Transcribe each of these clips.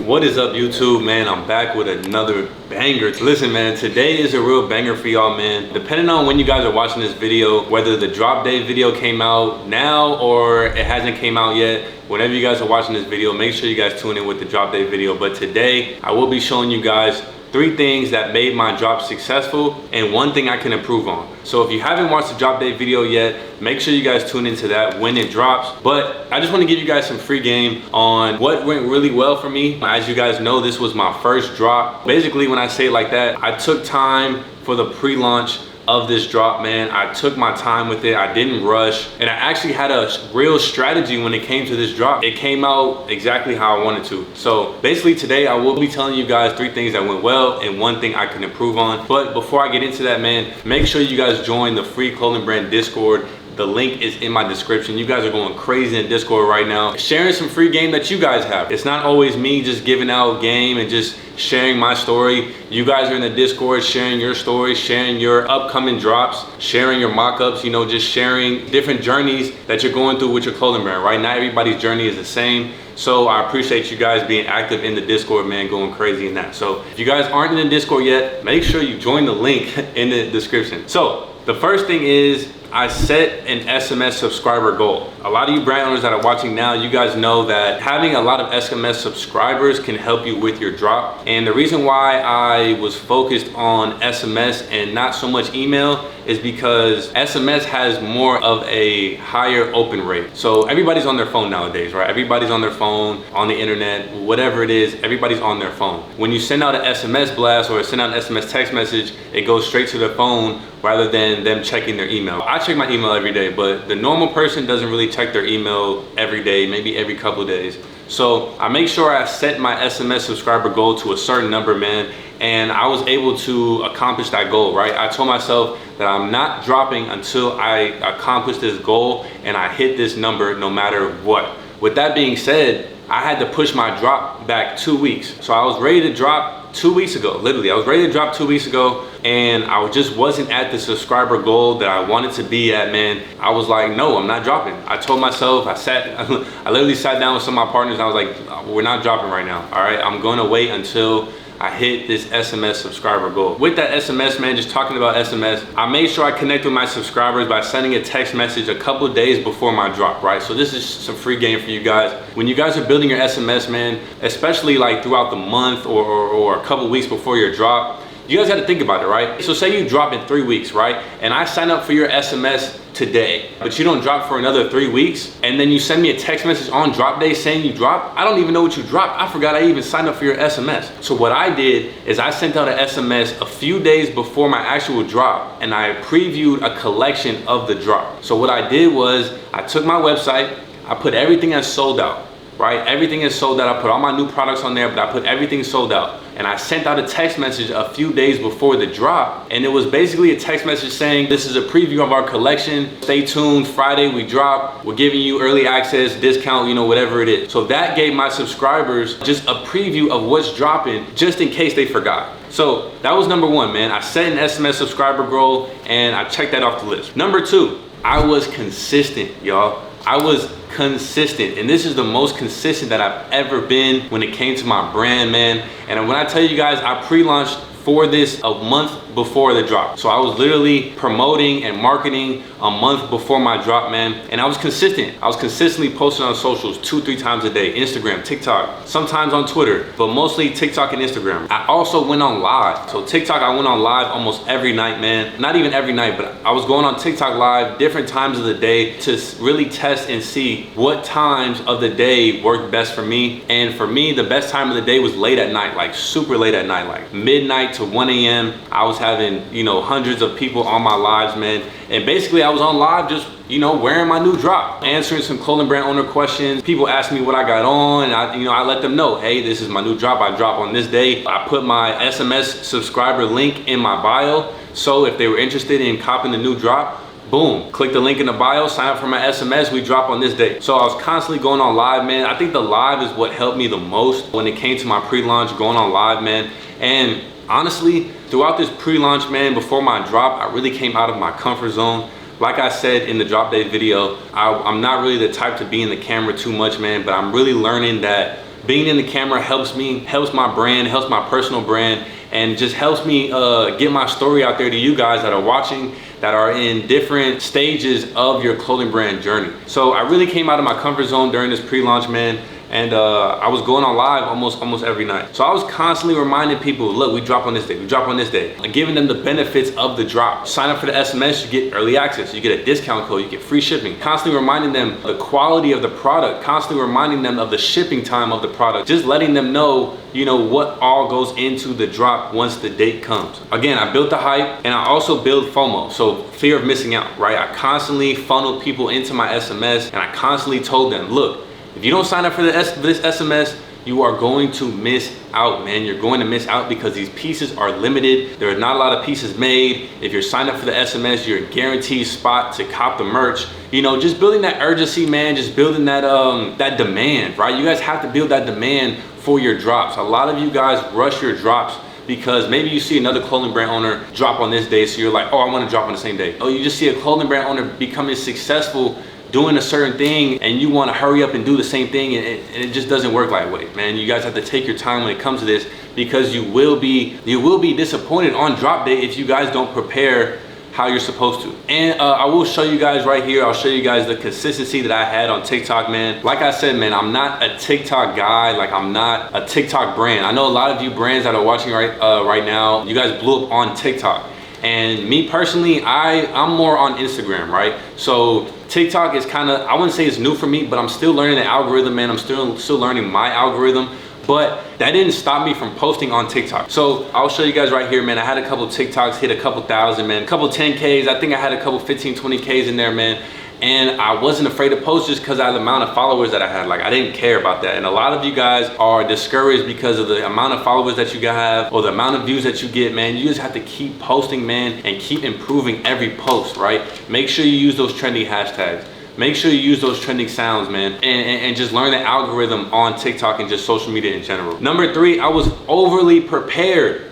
What is up, YouTube, man? I'm back with another banger. Listen, man, today is a real banger for y'all, man. Depending on when you guys are watching this video, whether the drop day video came out now or it hasn't came out yet, whenever you guys are watching this video, make sure you guys tune in with the drop day video. But today I will be showing you guys 3 things that made my drop successful and 1 thing I can improve on. So if you haven't watched the drop day video yet, make sure you guys tune into that when it drops. But I just want to give you guys some free game on what went really well for me. As you guys know, this was my first drop. Basically, when I say it like that, I took time for the pre-launch of this drop, man. I took my time with it. I didn't rush, and I actually had a real strategy when it came to this drop. It came out exactly how I wanted to. So basically today I will be telling you guys 3 things that went well and 1 thing I can improve on. But before I get into that, man, make sure you guys join the free clothing brand Discord. The link is in my description. You guys are going crazy in Discord right now, sharing some free game that you guys have. It's not always me just giving out game and just sharing my story. You guys are in the Discord sharing your stories, sharing your upcoming drops, sharing your mock-ups, you know, just sharing different journeys that you're going through with your clothing brand, right? Not everybody's journey is the same. So I appreciate you guys being active in the Discord, man, going crazy in that. So if you guys aren't in the Discord yet, make sure you join the link in the description. So the first thing is, I set an SMS subscriber goal. A lot of you brand owners that are watching now, you guys know that having a lot of SMS subscribers can help you with your drop. And the reason why I was focused on SMS and not so much email is because SMS has more of a higher open rate. So everybody's on their phone nowadays, right? Everybody's on their phone, on the internet, whatever it is, everybody's on their phone. When you send out an SMS blast or send out an SMS text message, it goes straight to their phone rather than them checking their email. I check my email every day, but the normal person doesn't really check their email every day, maybe every couple of days. So I make sure I set my SMS subscriber goal to a certain number, man, and I was able to accomplish that goal, right? I told myself that I'm not dropping until I accomplish this goal and I hit this number no matter what. With that being said, I had to push my drop back 2 weeks. So I was ready to drop 2 weeks ago, literally. I was ready to drop 2 weeks ago, and I just wasn't at the subscriber goal that I wanted to be at, man. I was like, no, I'm not dropping. I told myself, I literally sat down with some of my partners and I was like, we're not dropping right now, all right? I'm gonna wait until I hit this SMS subscriber goal. With that SMS, man, just talking about SMS, I made sure I connect with my subscribers by sending a text message a couple of days before my drop, right? So this is some free game for you guys. When you guys are building your SMS, man, especially like throughout the month or a couple weeks before your drop, you guys got to think about it, right? So say you drop in 3 weeks, right? And I sign up for your SMS today, but you don't drop for another 3 weeks, and then you send me a text message on drop day saying you dropped. I don't even know what you dropped. I forgot I even signed up for your SMS. So what I did is I sent out an SMS a few days before my actual drop, and I previewed a collection of the drop. So what I did was I took my website, I put everything as sold out, right? Everything is sold out. I put all my new products on there, but I put everything sold out. And I sent out a text message a few days before the drop, and it was basically a text message saying, this is a preview of our collection. Stay tuned, Friday we drop. We're giving you early access, discount, you know, whatever it is. So that gave my subscribers just a preview of what's dropping, just in case they forgot. So that was number 1, man. I set an SMS subscriber goal and I checked that off the list. Number 2, I was consistent, y'all. I was consistent, and this is the most consistent that I've ever been when it came to my brand, man. And when I tell you guys, I pre-launched for this a month before the drop. So I was literally promoting and marketing a month before my drop, man. And I was consistent. I was consistently posting on socials 2-3 times a day, Instagram, TikTok, sometimes on Twitter, but mostly TikTok and Instagram. I also went on live. So TikTok, I went on live almost every night, man. Not even every night, but I was going on TikTok live different times of the day to really test and see what times of the day worked best for me. And for me, the best time of the day was late at night, like super late at night, like midnight to 1 a.m. I was having, you know, hundreds of people on my lives, man. And basically I was on live just, you know, wearing my new drop, answering some clothing brand owner questions. People asked me what I got on, and I let them know, hey, this is my new drop. I drop on this day. I put my SMS subscriber link in my bio. So if they were interested in copying the new drop, boom, click the link in the bio, sign up for my SMS, we drop on this day. So I was constantly going on live, man. I think the live is what helped me the most when it came to my pre-launch, going on live, man. And honestly, throughout this pre-launch, man, before my drop, I really came out of my comfort zone. Like I said in the drop day video, I'm not really the type to be in the camera too much, man, but I'm really learning that being in the camera helps me, helps my brand, helps my personal brand, and just helps me get my story out there to you guys that are watching, that are in different stages of your clothing brand journey. So I really came out of my comfort zone during this pre-launch, man. And I was going on live almost every night. So I was constantly reminding people, look, we drop on this day, we drop on this day, and giving them the benefits of the drop. Sign up for the SMS, you get early access, you get a discount code, you get free shipping. Constantly reminding them the quality of the product, constantly reminding them of the shipping time of the product, just letting them know, you know, what all goes into the drop once the date comes. Again, I built the hype, and I also build FOMO, so fear of missing out, right? I constantly funneled people into my SMS, and I constantly told them, look, if you don't sign up for this SMS, you are going to miss out, man. You're going to miss out because these pieces are limited. There are not a lot of pieces made. If you're signed up for the SMS, you're a guaranteed spot to cop the merch. You know, just building that urgency, man, just building that that demand, right? You guys have to build that demand for your drops. A lot of you guys rush your drops because maybe you see another clothing brand owner drop on this day, so you're like, oh, I want to drop on the same day. Oh, you just see a clothing brand owner becoming successful doing a certain thing, and you want to hurry up and do the same thing, and it just doesn't work that way, man. You guys have to take your time when it comes to this, because you will be disappointed on drop day if you guys don't prepare how you're supposed to. And I will show you guys right here, I'll show you guys the consistency that I had on TikTok, man. Like I said, man, I'm not a TikTok guy, like I'm not a TikTok brand. I know a lot of you brands that are watching right now, you guys blew up on TikTok. And me personally, I'm more on Instagram, right? So TikTok is kind of, I wouldn't say it's new for me, but I'm still learning the algorithm, man. I'm still learning my algorithm. But that didn't stop me from posting on TikTok. So I'll show you guys right here, man. I had a couple TikToks hit a couple thousand, man. A couple 10Ks. I think I had a couple 15, 20Ks in there, man. And I wasn't afraid to post just because of the amount of followers that I had. Like, I didn't care about that. And a lot of you guys are discouraged because of the amount of followers that you have or the amount of views that you get, man. You just have to keep posting, man, and keep improving every post, right? Make sure you use those trending hashtags. Make sure you use those trending sounds, man, and just learn the algorithm on TikTok and just social media in general. Number 3, I was overly prepared.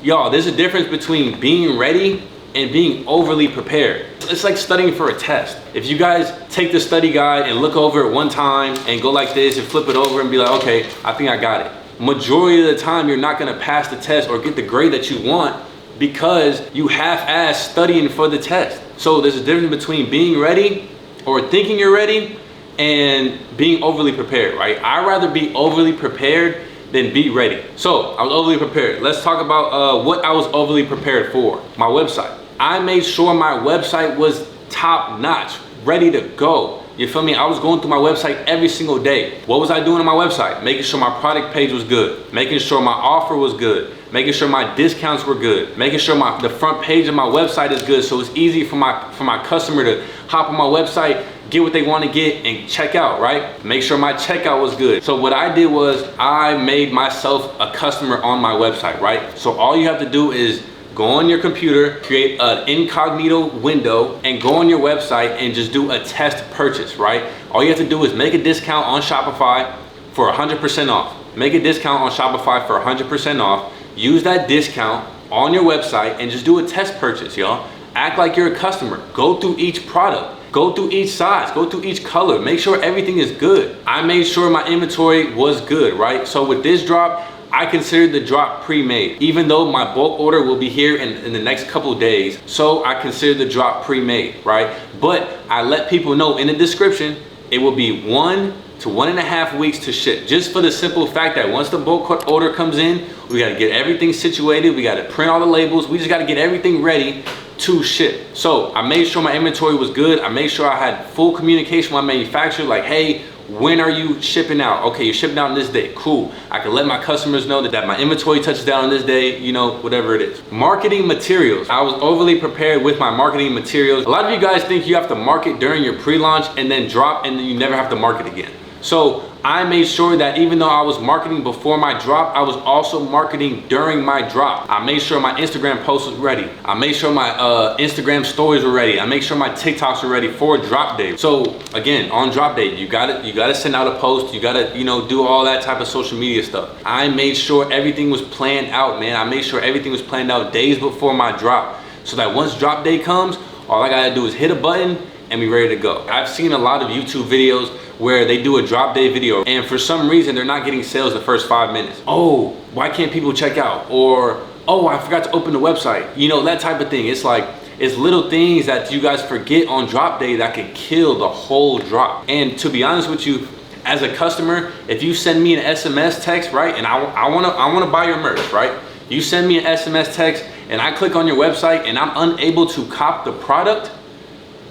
Y'all, there's a difference between being ready and being overly prepared. It's like studying for a test. If you guys take the study guide and look over it one time and go like this and flip it over and be like, okay, I think I got it. Majority of the time, you're not gonna pass the test or get the grade that you want because you half-assed studying for the test. So there's a difference between being ready or thinking you're ready and being overly prepared, right? I'd rather be overly prepared than be ready. So I was overly prepared. Let's talk about what I was overly prepared for. My website. I made sure my website was top notch, ready to go. You feel me? I was going through my website every single day. What was I doing on my website? Making sure my product page was good, making sure my offer was good, making sure my discounts were good, making sure the front page of my website is good, so it's easy for my customer to hop on my website, get what they want to get, and check out, right? Make sure my checkout was good. So what I did was I made myself a customer on my website, right? So all you have to do is go on your computer, create an incognito window, and go on your website and just do a test purchase, right? All you have to do is make a discount on Shopify for 100% off. Make a discount on Shopify for 100% off. Use that discount on your website and just do a test purchase, y'all. Act like you're a customer. Go through each product. Go through each size, go through each color. Make sure everything is good. I made sure my inventory was good, right? So with this drop, I considered the drop pre-made, even though my bulk order will be here in the next couple of days. So I consider the drop pre-made, right? But I let people know in the description, it will be 1 to 1.5 weeks to ship. Just for the simple fact that once the bulk order comes in, we gotta get everything situated. We gotta print all the labels. We just gotta get everything ready to ship. So I made sure my inventory was good. I made sure I had full communication with my manufacturer, like, hey, when are you shipping out? Okay, you're shipping out on this day. Cool. I can let my customers know that my inventory touches down on this day, you know, whatever it is. Marketing materials. I was overly prepared with my marketing materials. A lot of you guys think you have to market during your pre-launch and then drop and then you never have to market again. So I made sure that even though I was marketing before my drop, I was also marketing during my drop. I made sure my Instagram post was ready. I made sure my Instagram stories were ready. I made sure my TikToks were ready for drop day. So again, on drop day, you gotta send out a post. You gotta, you know, do all that type of social media stuff. I made sure everything was planned out, man. I made sure everything was planned out days before my drop, so that once drop day comes, all I gotta do is hit a button and be ready to go. I've seen a lot of YouTube videos where they do a drop day video and for some reason they're not getting sales the first 5 minutes. Oh, why can't people check out? Or, oh, I forgot to open the website. You know, that type of thing. It's like, it's little things that you guys forget on drop day that can kill the whole drop. And to be honest with you, as a customer, if you send me an SMS text, right, and I wanna buy your merch, right? You send me an SMS text and I click on your website and I'm unable to cop the product,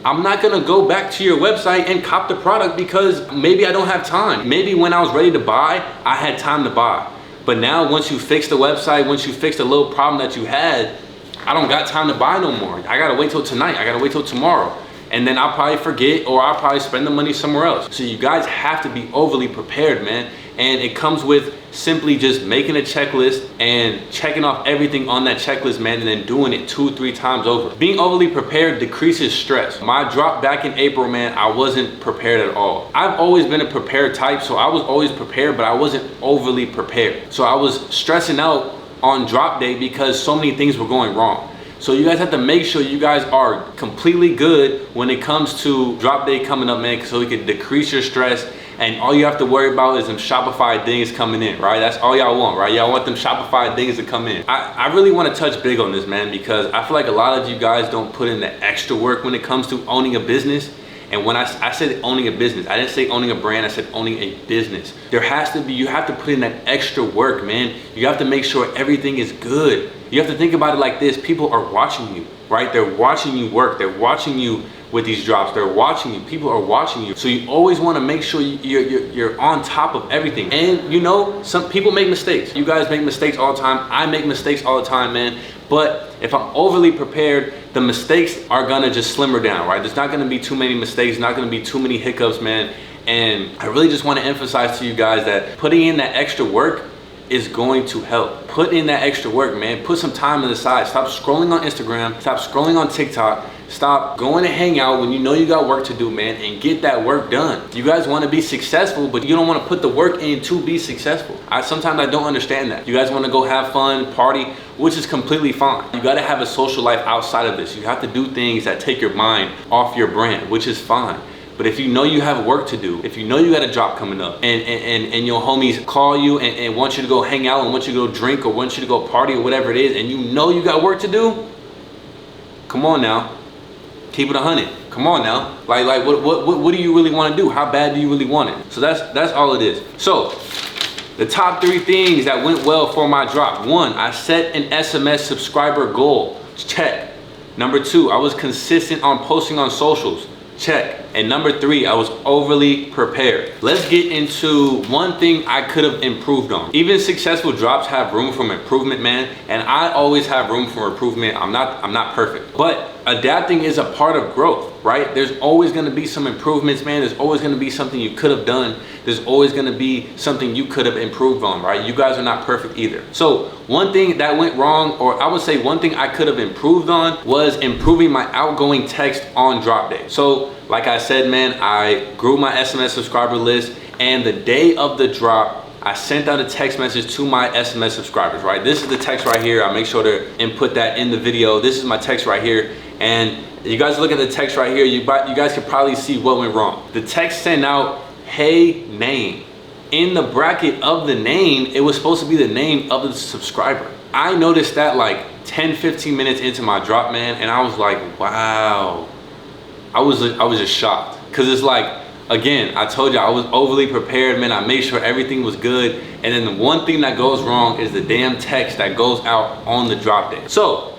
I'm not gonna go back to your website and cop the product because maybe I don't have time. Maybe when I was ready to buy, I had time to buy. But now once you fix the website, once you fix the little problem that you had, I don't got time to buy no more. I gotta wait till tonight, I gotta wait till tomorrow. And then I'll probably forget or I'll probably spend the money somewhere else. So you guys have to be overly prepared, man. And it comes with simply just making a checklist and checking off everything on that checklist, man, and then doing it 2-3 times over. Being overly prepared decreases stress. My drop back in April, man, I wasn't prepared at all. I've always been a prepared type, so I was always prepared, but I wasn't overly prepared. So I was stressing out on drop day because so many things were going wrong. So you guys have to make sure you guys are completely good when it comes to drop day coming up, man, so we can decrease your stress. And all you have to worry about is them Shopify things coming in, right? That's all y'all want, right? Y'all want them Shopify things to come in. I really want to touch big on this, man, because I feel like a lot of you guys don't put in the extra work when it comes to owning a business. And when I said owning a business, I didn't say owning a brand, I said owning a business. There has to be, you have to put in that extra work, man. You have to make sure everything is good. You have to think about it like this. People are watching you, right? They're watching you work. They're watching you with these drops. They're watching you. People are watching you. So you always want to make sure you're on top of everything. And you know, some people make mistakes. You guys make mistakes all the time. I make mistakes all the time, man. But if I'm overly prepared, the mistakes are gonna just slimmer down, right? There's not gonna be too many mistakes, not gonna be too many hiccups, man. And I really just wanna emphasize to you guys that putting in that extra work is going to help. Put in that extra work, man. Put some time on the side. Stop scrolling on Instagram. Stop scrolling on TikTok. Stop going to hang out when you know you got work to do, man, and get that work done. You guys want to be successful, but you don't want to put the work in to be successful. Sometimes I don't understand that. You guys want to go have fun, party, which is completely fine. You got to have a social life outside of this. You have to do things that take your mind off your brand, which is fine. But if you know you have work to do, if you know you got a drop coming up and your homies call you and want you to go hang out and want you to go drink or want you to go party or whatever it is, and you know you got work to do, come on now. Keep it 100. Come on now. Like what do you really want to do? How bad do you really want it? So that's all it is. So the top 3 things that went well for my drop. 1, I set an SMS subscriber goal. Check. Number 2, I was consistent on posting on socials. Check. And number 3, I was overly prepared. Let's get into one thing I could have improved on. Even successful drops have room for improvement, man. And I always have room for improvement. I'm not perfect, but adapting is a part of growth, right? There's always gonna be some improvements, man. There's always gonna be something you could have done. There's always gonna be something you could have improved on, right? You guys are not perfect either. So one thing that went wrong, or I would say one thing I could have improved on, was improving my outgoing text on drop day. So like I said, man, I grew my SMS subscriber list, and the day of the drop, I sent out a text message to my SMS subscribers, right? This is the text right here. I make sure to input that in the video. This is my text right here. And you guys look at the text right here, you guys can probably see what went wrong. The text sent out, hey, name. In the bracket of the name, it was supposed to be the name of the subscriber. I noticed that like 10-15 minutes into my drop, man, and I was like, wow. I was just shocked. Cause it's like, again, I told you I was overly prepared, man. I made sure everything was good. And then the one thing that goes wrong is the damn text that goes out on the drop day. So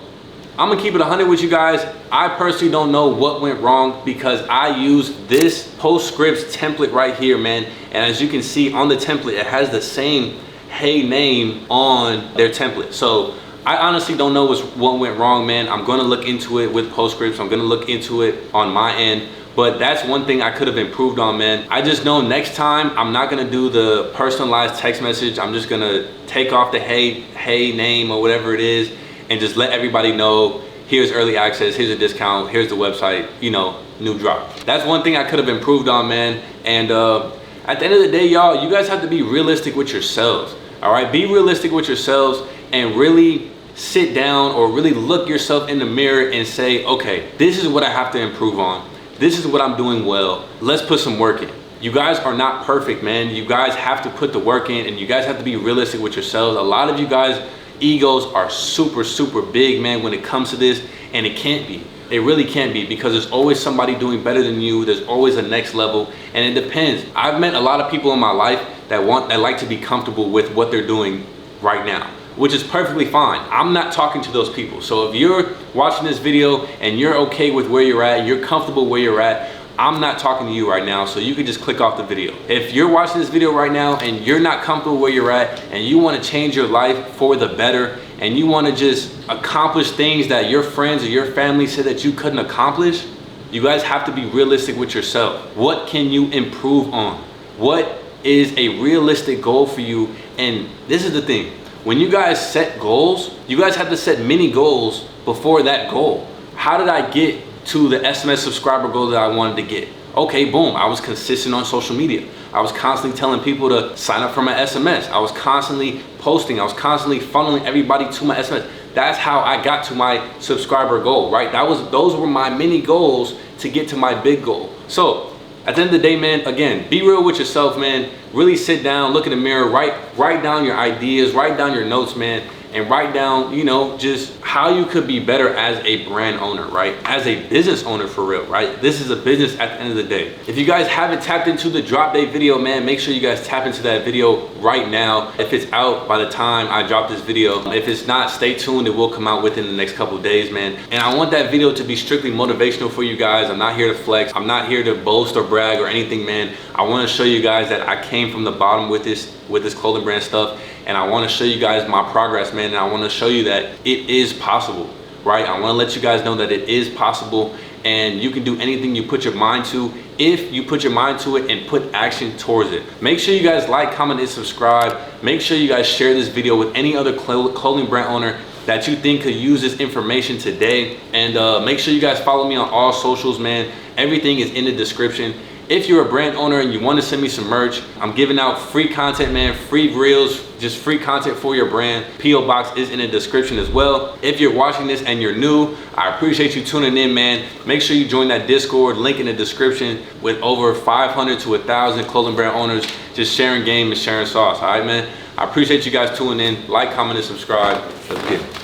I'm gonna keep it 100 with you guys. I personally don't know what went wrong because I used this postscripts template right here, man. And as you can see on the template, it has the same hey name on their template. So I honestly don't know what went wrong, man. I'm gonna look into it with postscripts. I'm gonna look into it on my end. But that's one thing I could have improved on, man. I just know next time I'm not gonna do the personalized text message. I'm just gonna take off the hey name or whatever it is and just let everybody know, here's early access, here's a discount, here's the website, you know, new drop. That's one thing I could have improved on, man. And at the end of the day, y'all, you guys have to be realistic with yourselves, all right? Be realistic with yourselves and really sit down or really look yourself in the mirror and say, okay, this is what I have to improve on. This is what I'm doing well. Let's put some work in. You guys are not perfect, man. You guys have to put the work in, and you guys have to be realistic with yourselves. A lot of you guys, egos are super big, man, when it comes to this, and it can't be. It really can't be, because there's always somebody doing better than you. There's always a next level, and it depends. I've met a lot of people in my life that like to be comfortable with what they're doing right now, which is perfectly fine. I'm not talking to those people. So if you're watching this video and you're okay with where you're at, you're comfortable where you're at, I'm not talking to you right now, so you can just click off the video. If you're watching this video right now and you're not comfortable where you're at, and you want to change your life for the better, and you want to just accomplish things that your friends or your family said that you couldn't accomplish, you guys have to be realistic with yourself. What can you improve on? What is a realistic goal for you? And this is the thing. When you guys set goals, you guys have to set mini goals before that goal. How did I get to the SMS subscriber goal that I wanted to get? Okay, boom, I was consistent on social media. I was constantly telling people to sign up for my SMS. I was constantly posting. I was constantly funneling everybody to my SMS. That's how I got to my subscriber goal, right? Those were my mini goals to get to my big goal. So at the end of the day, man, again, be real with yourself, man. Really sit down, look in the mirror, write down your ideas, write down your notes, man, and write down, you know, just how you could be better as a brand owner, right? As a business owner, for real, right? This is a business at the end of the day. If you guys haven't tapped into the drop day video, man, make sure you guys tap into that video right now. If it's out by the time I drop this video, if it's not, stay tuned. It will come out within the next couple of days, man. And I want that video to be strictly motivational for you guys. I'm not here to flex. I'm not here to boast or brag or anything, man. I want to show you guys that I came from the bottom with this clothing brand stuff. And I want to show you guys my progress, man. And I want to show you that it is possible, right? I want to let you guys know that it is possible, and you can do anything you put your mind to if you put your mind to it and put action towards it. Make sure you guys like, comment, and subscribe. Make sure you guys share this video with any other clothing brand owner that you think could use this information today. And make sure you guys follow me on all socials, man. Everything is in the description. If you're a brand owner and you want to send me some merch, I'm giving out free content, man, free reels, just free content for your brand. P.O. Box is in the description as well. If you're watching this and you're new, I appreciate you tuning in, man. Make sure you join that Discord, link in the description, with over 500 to 1,000 clothing brand owners just sharing game and sharing sauce, all right, man? I appreciate you guys tuning in. Like, comment, and subscribe. Let's get it.